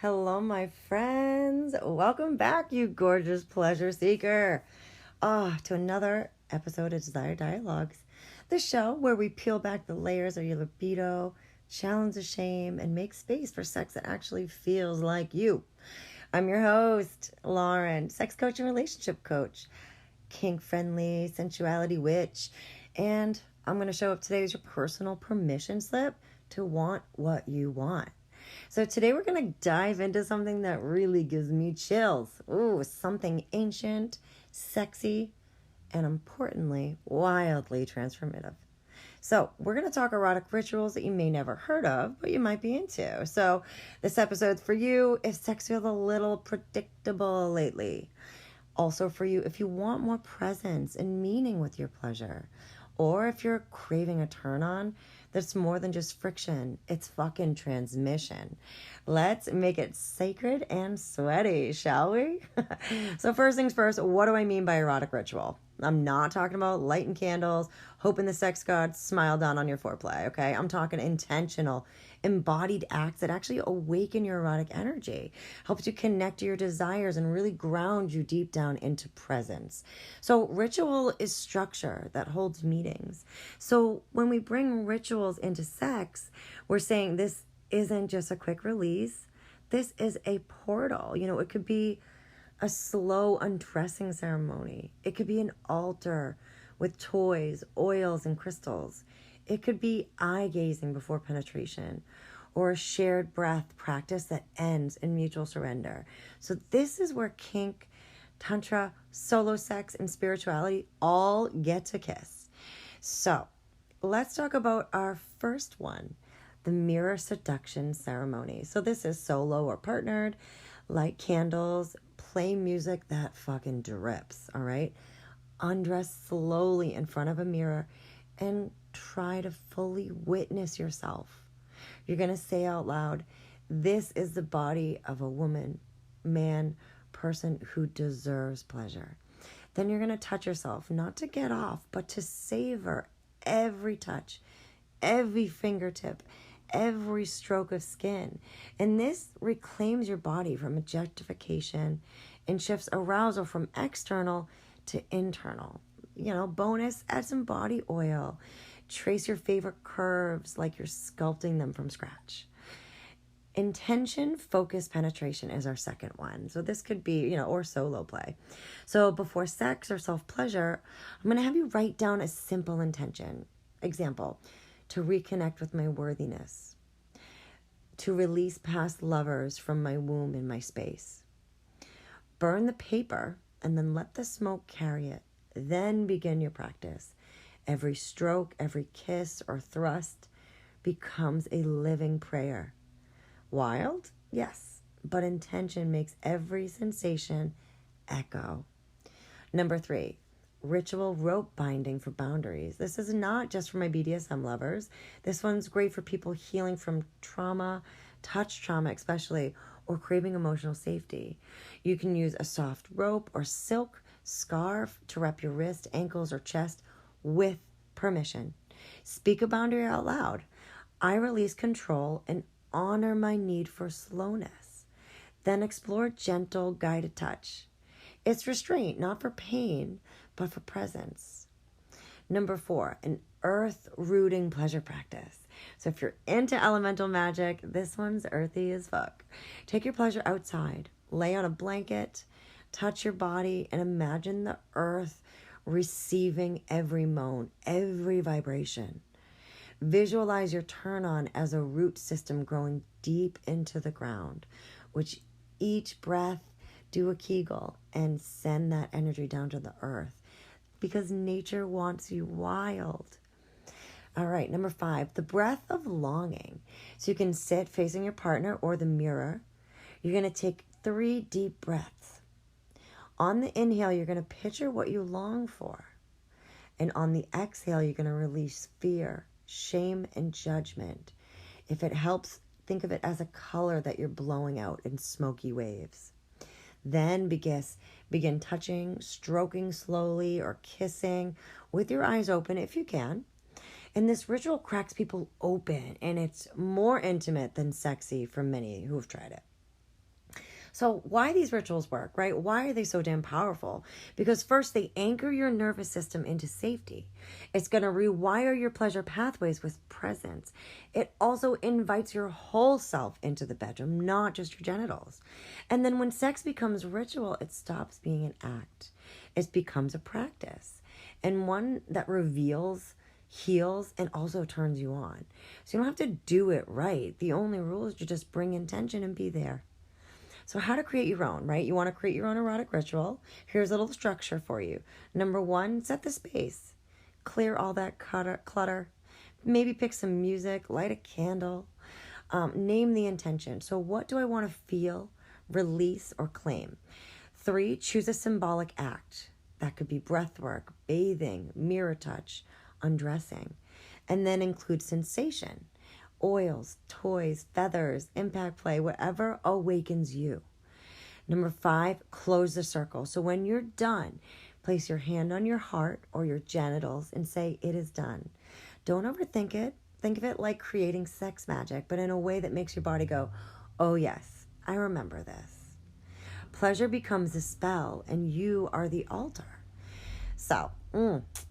Hello, my friends. Welcome back, you gorgeous pleasure seeker. To another episode of Desire Dialogues, the show where we peel back the layers of your libido, challenge the shame, and make space for sex that actually feels like you. I'm your host, Lauren, sex coach and relationship coach, kink friendly sensuality witch, and I'm going to show up today as your personal permission slip to want what you want. So today we're going to dive into something that really gives me chills. Ooh, something ancient, sexy, and importantly, wildly transformative. So we're going to talk erotic rituals that you may never heard of, but you might be into. So this episode's for you if sex feels a little predictable lately. Also for you if you want more presence and meaning with your pleasure. Or if you're craving a turn on that's more than just friction, it's fucking transmission. Let's make it sacred and sweaty, shall we? So first things first, what do I mean by erotic ritual? I'm not talking about lighting candles, hoping the sex gods smile down on your foreplay, okay? I'm talking intentional, embodied acts that actually awaken your erotic energy, helps you connect to your desires and really ground you deep down into presence. So ritual is structure that holds meetings. So when we bring rituals into sex, we're saying this isn't just a quick release. This is a portal. It could be a slow undressing ceremony. It could be an altar with toys, oils, and crystals. It could be eye gazing before penetration, or a shared breath practice that ends in mutual surrender. So this is where kink, tantra, solo sex, and spirituality all get to kiss. So let's talk about our first one, the mirror seduction ceremony. So this is solo or partnered, light candles, play music that fucking drips, all right? Undress slowly in front of a mirror and try to fully witness yourself. You're going to say out loud, this is the body of a woman, man, person who deserves pleasure. Then you're going to touch yourself, not to get off, but to savor every touch, every fingertip, every stroke of skin. And this reclaims your body from objectification and shifts arousal from external to internal. Bonus, add some body oil. Trace your favorite curves like you're sculpting them from scratch. Intention, focus, penetration is our second one. So this could be, or solo play. So before sex or self-pleasure, I'm going to have you write down a simple intention. Example, to reconnect with my worthiness, to release past lovers from my womb and my space. Burn the paper and then let the smoke carry it. Then begin your practice. Every stroke, every kiss or thrust becomes a living prayer. Wild? Yes, but intention makes every sensation echo. Number 3, ritual rope binding for boundaries. This is not just for my BDSM lovers. This one's great for people healing from trauma, touch trauma especially, or craving emotional safety. You can use a soft rope or silk scarf to wrap your wrist, ankles, or chest with permission. Speak a boundary out loud. I release control and honor my need for slowness. Then explore gentle, guided touch. It's restraint, not for pain, but for presence. Number 4, an earth-rooting pleasure practice. So if you're into elemental magic, this one's earthy as fuck. Take your pleasure outside. Lay on a blanket, touch your body, and imagine the earth receiving every moan, every vibration. Visualize your turn on as a root system growing deep into the ground, which each breath do a Kegel and send that energy down to the earth because nature wants you wild. All right, number 5, the breath of longing. So you can sit facing your partner or the mirror. You're going to take 3 deep breaths. On the inhale, you're going to picture what you long for. And on the exhale, you're going to release fear, shame, and judgment. If it helps, think of it as a color that you're blowing out in smoky waves. Then begin touching, stroking slowly, or kissing with your eyes open if you can. And this ritual cracks people open, and it's more intimate than sexy for many who have tried it. So why these rituals work, right? Why are they so damn powerful? Because first, they anchor your nervous system into safety. It's going to rewire your pleasure pathways with presence. It also invites your whole self into the bedroom, not just your genitals. And then when sex becomes ritual, it stops being an act. It becomes a practice, and one that reveals, heals, and also turns you on. So you don't have to do it right. The only rule is to just bring intention and be there. So how to create your own, right? You want to create your own erotic ritual. Here's a little structure for you. Number one, set the space. Clear all that clutter. Maybe pick some music, light a candle. Name the intention. So what do I want to feel, release, or claim? 3, choose a symbolic act. That could be breath work, bathing, mirror touch, undressing. And then include sensation. Oils, toys, feathers, impact play, whatever awakens you. Number 5, close the circle. So when you're done, place your hand on your heart or your genitals and say, it is done. Don't overthink it. Think of it like creating sex magic, but in a way that makes your body go, oh yes, I remember this. Pleasure becomes a spell and you are the altar. So,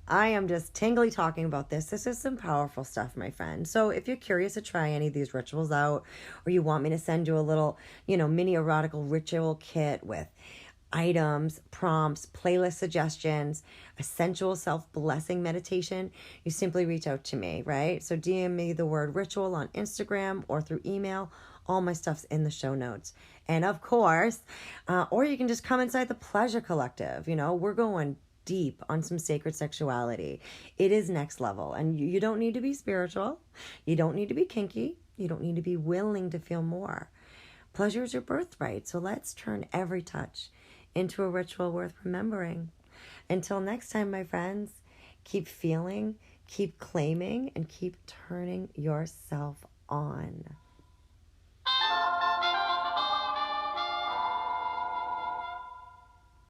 I am just tingly talking about this. This is some powerful stuff, my friend. So if you're curious to try any of these rituals out, or you want me to send you a little, mini erotical ritual kit with items, prompts, playlist suggestions, a sensual self-blessing meditation, you simply reach out to me, right? So DM me the word ritual on Instagram or through email. All my stuff's in the show notes. And of course, or you can just come inside the Pleasure Collective. We're going deep on some sacred sexuality. It is next level. And you don't need to be spiritual. You don't need to be kinky. You don't need to be willing to feel more. Pleasure is your birthright. So let's turn every touch into a ritual worth remembering. Until next time, my friends, keep feeling, keep claiming, and keep turning yourself on.